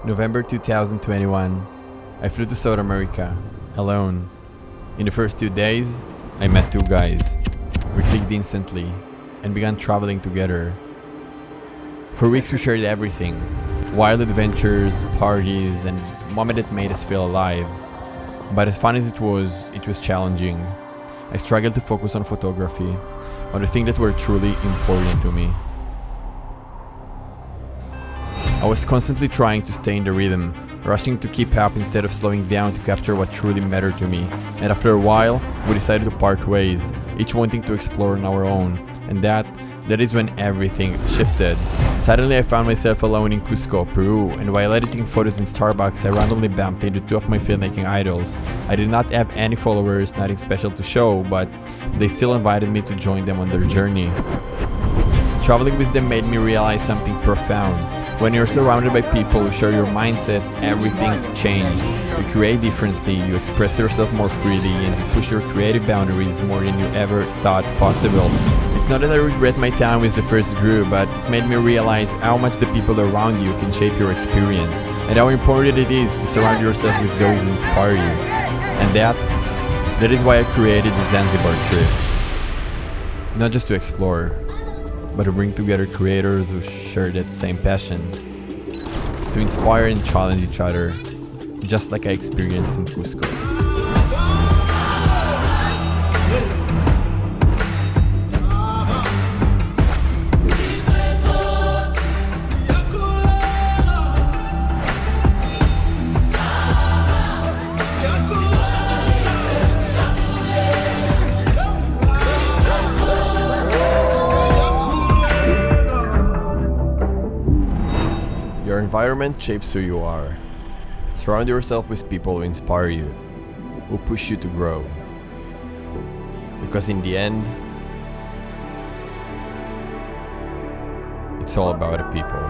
November 2021, I flew to South America, alone. In the first 2 days, I met 2 guys. We clicked instantly, and began traveling together. For weeks we shared everything, wild adventures, parties, and moments that made us feel alive. But as fun as it was challenging. I struggled to focus on photography, on the things that were truly important to me. I was constantly trying to stay in the rhythm, rushing to keep up instead of slowing down to capture what truly mattered to me. And after a while, we decided to part ways, each wanting to explore on our own. And that is when everything shifted. Suddenly I found myself alone in Cusco, Peru, and while editing photos in Starbucks, I randomly bumped into 2 of my filmmaking idols. I did not have any followers, nothing special to show, but they still invited me to join them on their journey. Traveling with them made me realize something profound. When you're surrounded by people who share your mindset, everything changed. You create differently, you express yourself more freely, and you push your creative boundaries more than you ever thought possible. It's not that I regret my time with the first group, but it made me realize how much the people around you can shape your experience, and how important it is to surround yourself with those who inspire you. And that is why I created the Zanzibar trip. Not just to explore, but to bring together creators who share that same passion, to inspire and challenge each other, just like I experienced in Cusco. Your environment shapes who you are. Surround yourself with people who inspire you, who push you to grow. Because in the end, it's all about the people.